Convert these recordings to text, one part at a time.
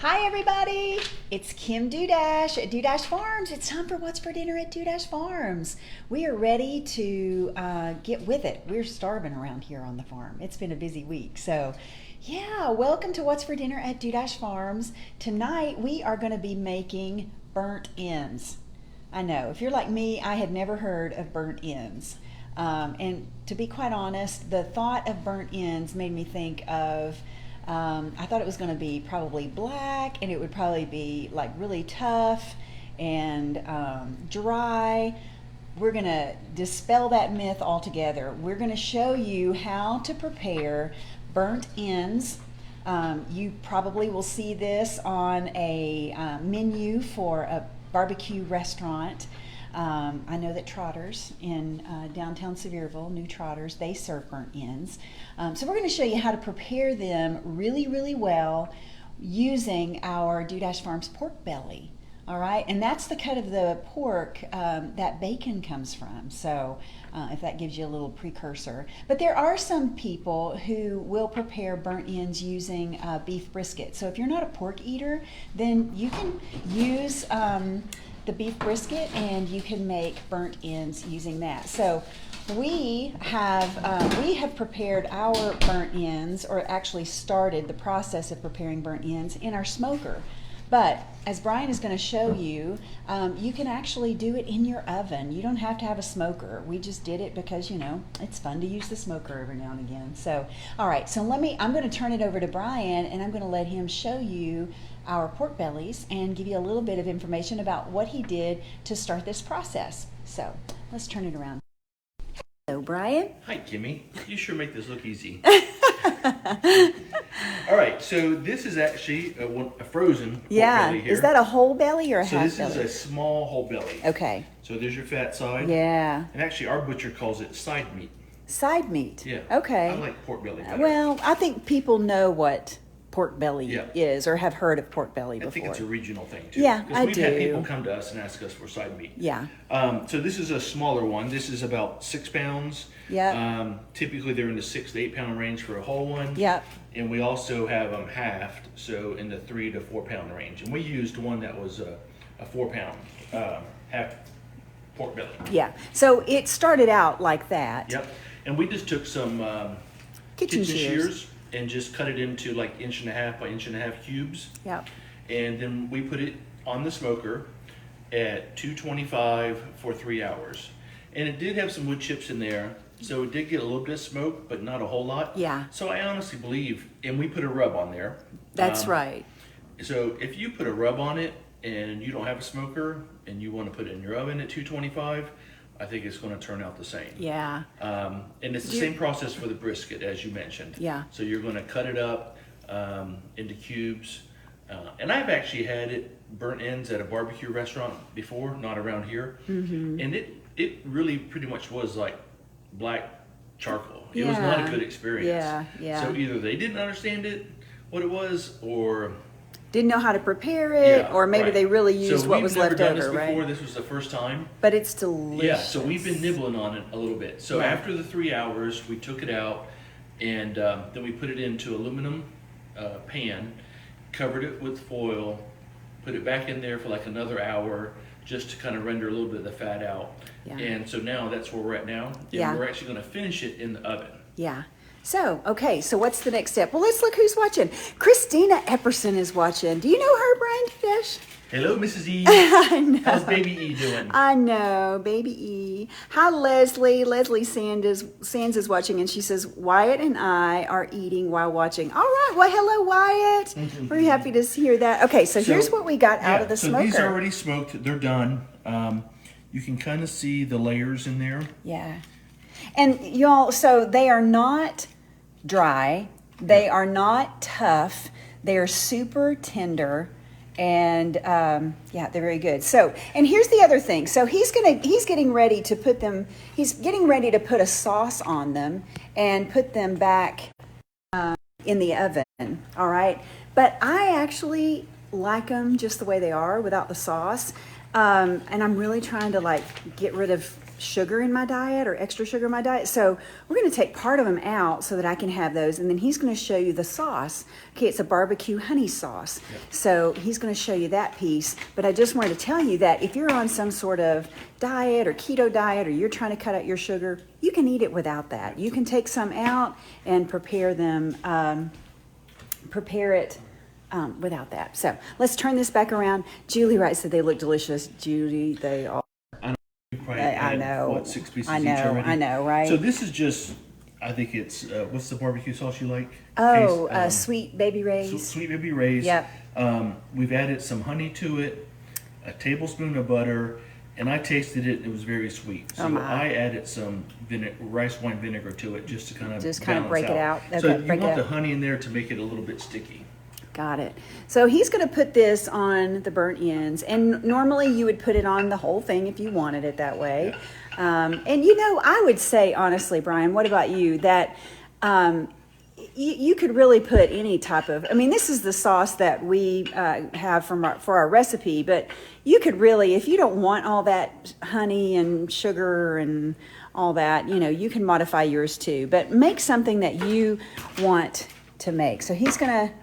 Hi everybody, it's Kim Dudash at Dudash Farms. It's time for What's for Dinner at Dudash Farms. We are ready to get with it. We're starving around here on the farm. It's been a busy week. So yeah, welcome to What's for Dinner at Dudash Farms. Tonight we are going to be making burnt ends. I know, if you're like me, I had never heard of burnt ends. And to be quite honest, the thought of burnt ends made me think of I thought it was going to be probably black, and it would probably be like really tough and dry. We're going to dispel that myth altogether. We're going to show you how to prepare burnt ends. You probably will see this on a menu for a barbecue restaurant. I know that Trotters in downtown Sevierville, new Trotters, they serve burnt ends. So we're going to show you how to prepare them really, really well using our Dudash Farms pork belly. All right, and that's the cut of the pork that bacon comes from. So if that gives you a little precursor. But there are some people who will prepare burnt ends using beef brisket. So if you're not a pork eater, then you can use the beef brisket and you can make burnt ends using that. So we have prepared our burnt ends, or actually started the process of preparing burnt ends in our smoker. But as Brian is going to show you, you can actually do it in your oven. You don't have to have a smoker. We just did it because, you know, it's fun to use the smoker every now and again. So, all right, so I'm going to turn it over to Brian, and I'm going to let him show you our pork bellies and give you a little bit of information about what he did to start this process. So let's turn it around. Hello, Brian. Hi, Kimmy. You sure make this look easy. All right, so this is actually a frozen pork belly here. Is that a whole belly or a half belly? So this is a small whole belly. Okay. So there's your fat side. Yeah. And actually our butcher calls it side meat. Side meat? Yeah. Okay. I like pork belly better. Well, I think people know what pork belly Yeah. is, or have heard of pork belly before. I think it's a regional thing too. Yeah, because I we've had do. people come to us and ask us for side meat. Yeah. So this is a smaller one. This is about 6 pounds. Yeah. Typically they're in the 6 to 8 pound range for a whole one. Yep. And we also have them halved, so in the 3 to 4 pound range. And we used one that was a 4 pound half pork belly. Yeah. So it started out like that. Yep. And we just took some Kitchen shears. And just cut it into like 1.5 by 1.5 cubes. Yep. And then we put it on the smoker at 225 for 3 hours. And it did have some wood chips in there, so it did get a little bit of smoke, but not a whole lot. Yeah. So I honestly believe, and we put a rub on there. That's right. So if you put a rub on it and you don't have a smoker and you want to put it in your oven at 225, I think it's going to turn out the same. Yeah. And it's the same process for the brisket, as you mentioned. Yeah. So you're going to cut it up into cubes. And I've actually had it burnt ends at a barbecue restaurant before, not around here. Mm-hmm. And it really pretty much was like black charcoal. It was not a good experience. Yeah, yeah. So either they didn't understand it, what it was, or didn't know how to prepare it, or maybe they really used what was left over, So we've never done this before. right? This was the first time. But it's delicious. Yeah, so we've been nibbling on it a little bit. So after the 3 hours, we took it out, and then we put it into aluminum pan, covered it with foil, put it back in there for like another hour, just to kind of render a little bit of the fat out. Yeah. And so now that's where we're at now. And we're actually going to finish it in the oven. Yeah. So, okay, so what's the next step? Well, let's look who's watching. Christina Epperson is watching. Do you know her, Brian Dudash? Hello, Mrs. E. I know. How's baby E doing? I know, baby E. Hi, Leslie. Leslie Sands is watching, and she says, Wyatt and I are eating while watching. All right. Well, hello, Wyatt. We're happy to hear that. Okay, so here's what we got out of the smoker. So these are already smoked. They're done. You can kind of see the layers in there. Yeah. And y'all, so they are not dry. They are not tough. They are super tender. And yeah, they're very good. So, and here's the other thing. So he's getting ready to put a sauce on them and put them back in the oven. All right. But I actually like them just the way they are without the sauce. And I'm really trying to like get rid of sugar in my diet or extra sugar in my diet. So we're going to take part of them out so that I can have those. And then he's going to show you the sauce. Okay, it's a barbecue honey sauce. Yep. So he's going to show you that piece. But I just wanted to tell you that if you're on some sort of diet or keto diet, or you're trying to cut out your sugar, you can eat it without that. You can take some out and prepare them, prepare it without that. So let's turn this back around. Julie Wright said they look delicious. Judy, they are. I know. What, 6 pieces I each know. already? I know, right? So this is just, I think it's, what's the barbecue sauce you like? Oh, Case, Sweet Baby Ray's. Sweet Baby Ray's. Yep. We've added some honey to it, a tablespoon of butter, and I tasted it. It was very sweet. So I added some rice wine vinegar to it just to kind of break it out. Okay, so you break it want the out. honey in there to make it a little bit sticky. Got it. So he's going to put this on the burnt ends, and normally you would put it on the whole thing if you wanted it that way. And you know, I would say honestly, Brian, what about you? That you could really put any type of. I mean, this is the sauce that we have for our recipe, but you could really, if you don't want all that honey and sugar and all that, you know, you can modify yours too. But make something that you want to make. So he's going to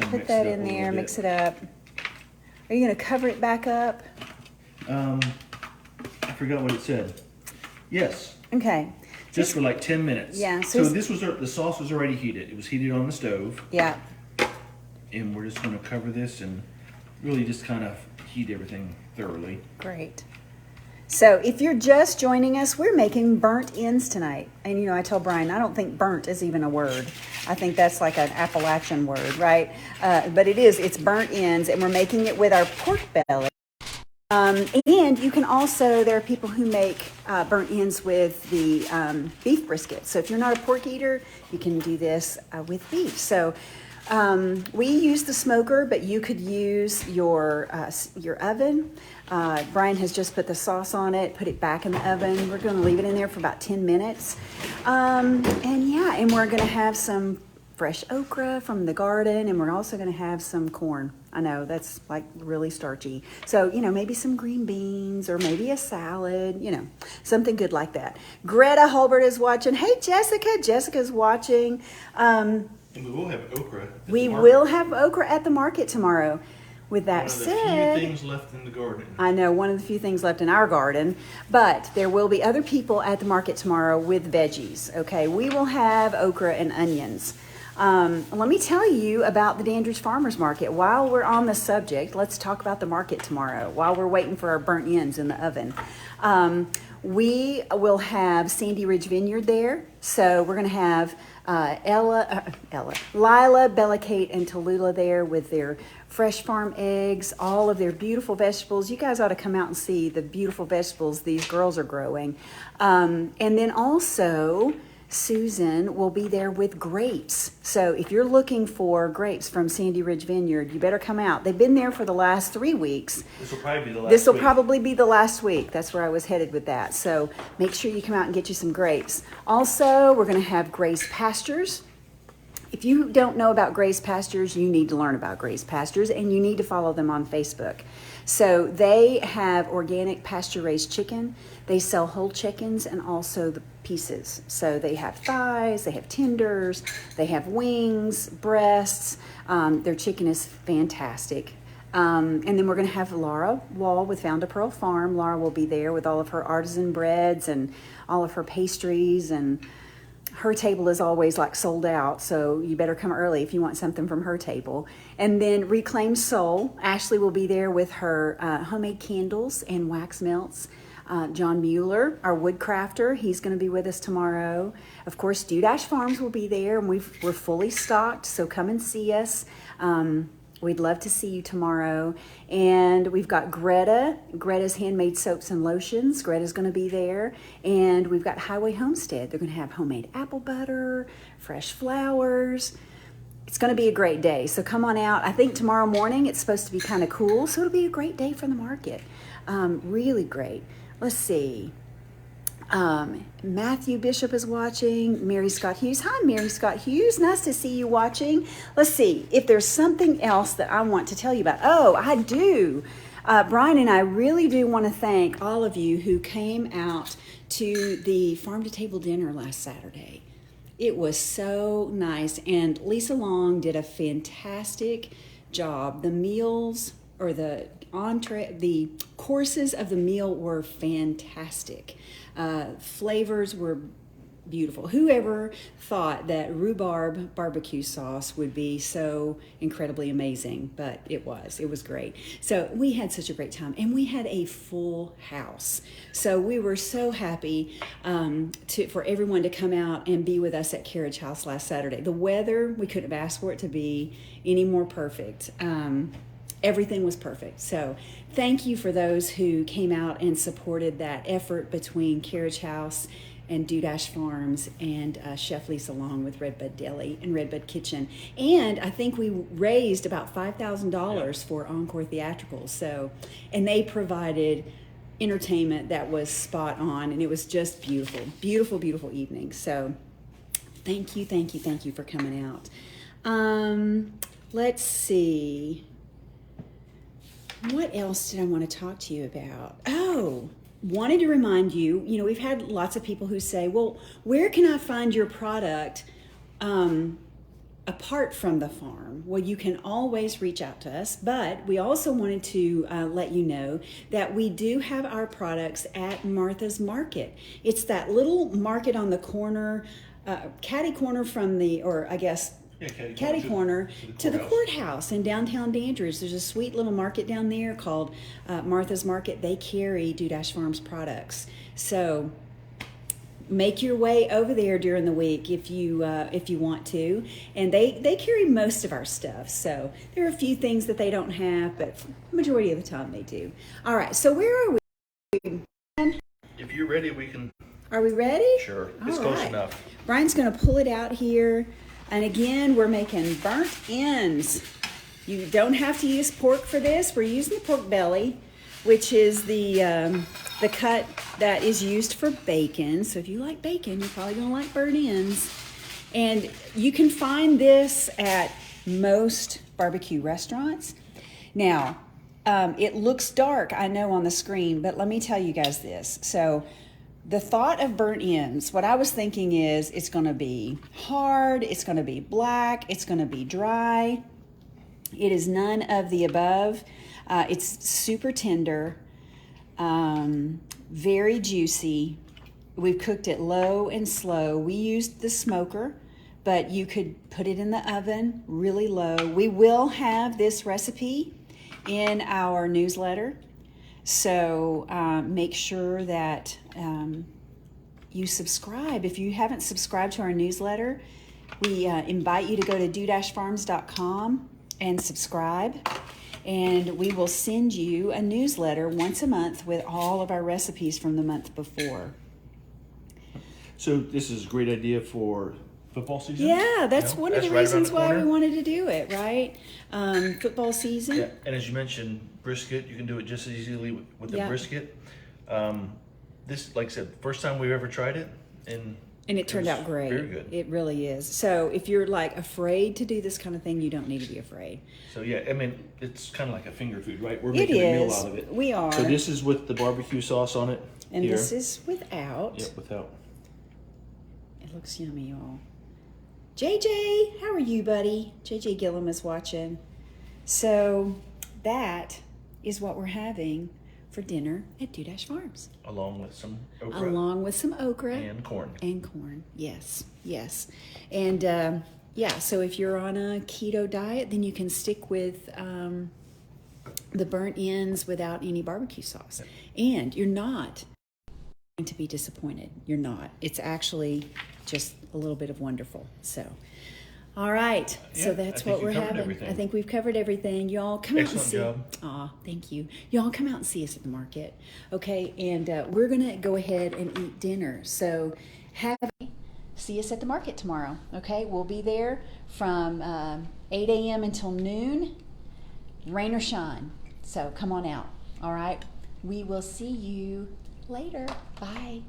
put that in there, mix it up. Are you going to cover it back up? I forgot what it said. Yes. Okay. Just for like 10 minutes. Yeah. So this was the sauce was already heated. It was heated on the stove. Yeah. And we're just going to cover this and really just kind of heat everything thoroughly. Great. So if you're just joining us, we're making burnt ends tonight. And you know, I told Brian, I don't think burnt is even a word. I think that's like an Appalachian word, right? But it is. It's burnt ends, and we're making it with our pork belly. And you can also, there are people who make burnt ends with the beef brisket. So if you're not a pork eater, you can do this with beef. So we use the smoker, but you could use your oven. Brian has just put the sauce on it, put it back in the oven. We're going to leave it in there for about 10 minutes. And we're going to have some fresh okra from the garden, and we're also going to have some corn. I know that's like really starchy. So, you know, maybe some green beans or maybe a salad, you know, something good like that. Greta Holbert is watching. Hey, Jessica. Jessica's watching. And we will have okra. We will have okra at the market tomorrow. With that said, said, one of the few things left in the garden. I know, one of the few things left in our garden, but there will be other people at the market tomorrow with veggies. Okay, we will have okra and onions. Let me tell you about the Dandridge Farmers Market. While we're on the subject, let's talk about the market tomorrow while we're waiting for our burnt ends in the oven. We will have Sandy Ridge Vineyard there. So we're going to have Lila, Bella Kate, and Tallulah there with their fresh farm eggs, all of their beautiful vegetables. You guys ought to come out and see the beautiful vegetables these girls are growing. And then also, Susan will be there with grapes. So if you're looking for grapes from Sandy Ridge Vineyard, you better come out. They've been there for the last 3 weeks. This will probably be the last This will week. probably be the last week. That's where I was headed with that. So make sure you come out and get you some grapes. Also, we're going to have Grace Pastures. If you don't know about Grace Pastures, you need to learn about Grace Pastures, and you need to follow them on Facebook. So they have organic pasture-raised chicken. They sell whole chickens and also the pieces. So they have thighs, they have tenders, they have wings, breasts. Their chicken is fantastic. And then we're going to have Laura Wall with Found a Pearl Farm. Laura will be there with all of her artisan breads and all of her pastries, and her table is always like sold out, so you better come early if you want something from her table. And then Reclaim Soul, Ashley will be there with her homemade candles and wax melts. John Mueller, our wood crafter, he's going to be with us tomorrow. Of course, Dudash Farms will be there, and we're fully stocked, so come and see us. We'd love to see you tomorrow. And we've got Greta's Handmade Soaps and Lotions. Greta's going to be there. And we've got Highway Homestead. They're going to have homemade apple butter, fresh flowers. It's going to be a great day. So come on out. I think tomorrow morning it's supposed to be kind of cool. So it'll be a great day for the market. Really great. Let's see. Matthew Bishop is watching. Mary Scott Hughes. Hi, Mary Scott Hughes. Nice to see you watching. Let's see if there's something else that I want to tell you about. Oh, I do. Brian and I really do want to thank all of you who came out to the farm to table dinner last Saturday. It was so nice, and Lisa Long did a fantastic job. The meals, or the courses of the meal were fantastic. Flavors were beautiful. Whoever thought that rhubarb barbecue sauce would be so incredibly amazing, but it was great. So we had such a great time, and we had a full house. So we were so happy for everyone to come out and be with us at Carriage House last Saturday. The weather, we couldn't have asked for it to be any more perfect. Everything was perfect. So thank you for those who came out and supported that effort between Carriage House and Dudash Farms and Chef Lisa Long with Redbud Deli and Redbud Kitchen. And I think we raised about $5,000 for Encore Theatricals. So, and they provided entertainment that was spot on, and it was just beautiful, beautiful, beautiful evening. So thank you for coming out. Let's see. What else did I want to talk to you about? Oh, wanted to remind you, we've had lots of people who say, well, where can I find your product apart from the farm? Well, you can always reach out to us, but we also wanted to let you know that we do have our products at Martha's Market. It's that little market on the corner, catty corner from catty corner to the courthouse in downtown Dandridge. There's a sweet little market down there called Martha's Market. They carry Dudash Farms products. So make your way over there during the week if you want to. And they carry most of our stuff. So there are a few things that they don't have, but majority of the time they do. All right, so where are we? If you're ready, we can. Are we ready? Sure, it's close enough. Brian's going to pull it out here. And again, we're making burnt ends. You don't have to use pork for this. We're using the pork belly, which is the cut that is used for bacon. So if you like bacon, you're probably going to like burnt ends. And you can find this at most barbecue restaurants. Now, it looks dark, I know, on the screen, but let me tell you guys this. So the thought of burnt ends, what I was thinking is it's going to be hard, it's going to be black, it's going to be dry. It is none of the above. It's super tender, very juicy. We've cooked it low and slow. We used the smoker, but you could put it in the oven really low. We will have this recipe in our newsletter. So make sure that you subscribe. If you haven't subscribed to our newsletter, we invite you to go to dudashfarms.com and subscribe. And we will send you a newsletter once a month with all of our recipes from the month before. So this is a great idea for football season? Yeah, that's one of the right reasons around the why we corner. wanted to do it, right? Football season. Yeah, and as you mentioned, brisket, you can do it just as easily with the brisket. This, like I said, first time we've ever tried it, and it turned out great. Very good. It really is. So if you're like afraid to do this kind of thing, you don't need to be afraid. So yeah, I mean, it's kind of like a finger food, right? We're It making a meal is. out of it. We are. So this is with the barbecue sauce on it. And here. this is without. Yep, without. It looks yummy, y'all. JJ, how are you, buddy? JJ Gillum is watching. So that is what we're having for dinner at Dudash Farms. Along with some okra. Along with some okra. And corn. And corn, yes. And so if you're on a keto diet, then you can stick with the burnt ends without any barbecue sauce. Yep. And you're not going to be disappointed. You're not. It's actually just a little bit of wonderful. So, all right. Yeah, so that's what we're having. Everything. I think we've covered everything. Y'all come out and see. Job. Aw, thank you. Y'all come out and see us at the market. Okay, and we're gonna go ahead and eat dinner. So see us at the market tomorrow. Okay, we'll be there from 8 a.m. until noon, rain or shine. So come on out. All right. We will see you later. Bye.